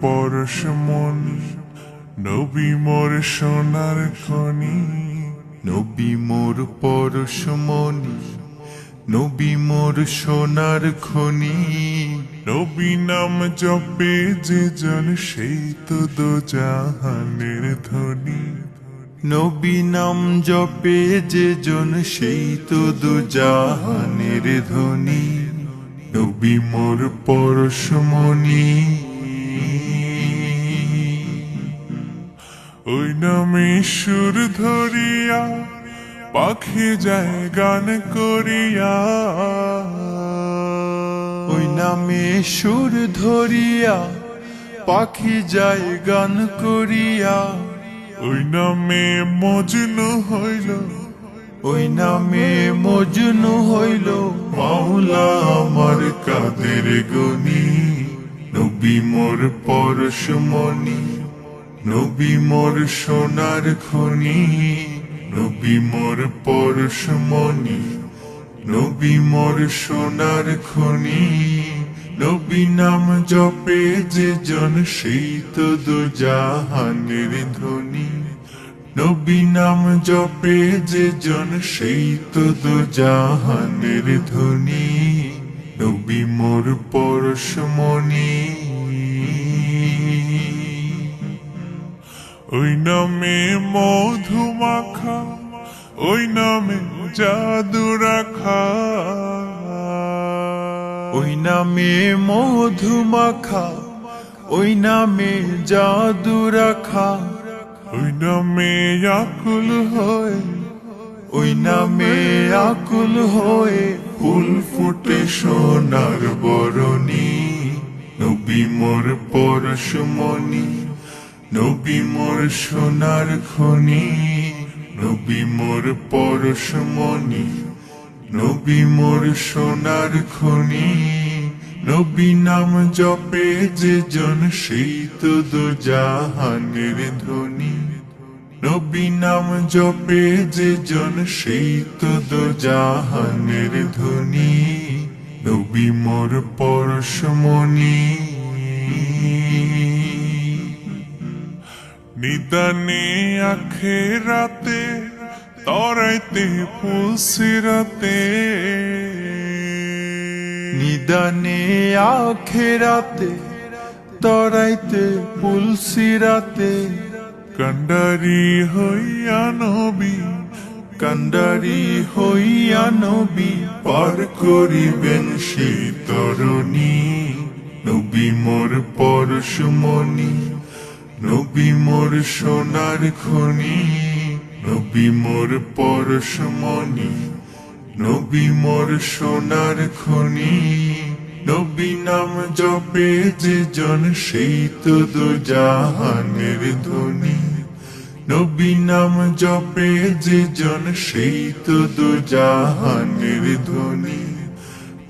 পরশমণি, নবী মোর সোনার খনি। নবী মোর পরশমণি, নবী মোর সোনার খনি। নবী নাম জপে যে জন সেই তো দোজাহানের ধনী। নবী নাম জপে যে জন সেই তো দুজাহানের ধনী। নবী মোর পরশমণি, ওই নামে সুর ধরিয়া পাখি যায় গান করিয়া। ওই নামে সুর ধরিয়া পাখি যায় গান করিয়া। ওই নামে মজনু হইল, ওই নামে মজনু হইল মাওলা আমার কাদের গনি। নবী মোর পরশমণি, নবী মোর সোনার খনি। নবী মোর পরশমণি, নবী মোর সোনার খনি। নবী নাম জপে যে জন সেই তো দুজাহানের ধনী। নবী নাম জপে যে জন সেই তো দুজাহানের ধনী। নবী মোর পরশমণি, ওই নামে মধু মাখা, ওই নামে জাদু রাখা। ওই নামে মধু মাখা, ওই নামে জাদু রাখা। ওই নামে আকুল হয়ে, ওই নামে আকুল হয়ে ফুল ফুটে সোনার বরণী। নবী মোর পরশমণি, নবী মোর সোনার খনি। নবী মোর পরশমণি, নবী মোর সোনার খনি। নবী নাম জপে যে জন সেই তো দুজাহানের ধনী। নবী নাম জপে যে জন সেই তো দুজাহানের ধনী। নবী মোর পরশমণি, নিদানে আখেরাতে তরাইতে ফুলসিরাতে। নিদানে আখেরাতে তরাইতে পুলসিরাতে। কান্ডারি হইয়া নবী, কান্ডারি হইয়া নবী পার করিবেন সেই তরণী। নবী মোর পরশমণি, নবী মোর সোনার খনি। নবী মোর পরশমণি, নবী মোর সোনার খনি। নবী নাম জপে যে জন সেই তো দুজাহানের ধনী। নবী নাম জপে যে জন সেই তো দুজাহানের ধনী।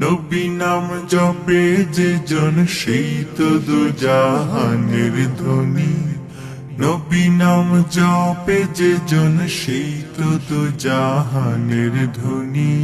নবী নাম জপে যে জন সেই তো দুজাহানের ধনী। নবী নাম জপে যে জন সেই তো দুজাহানের ধনী।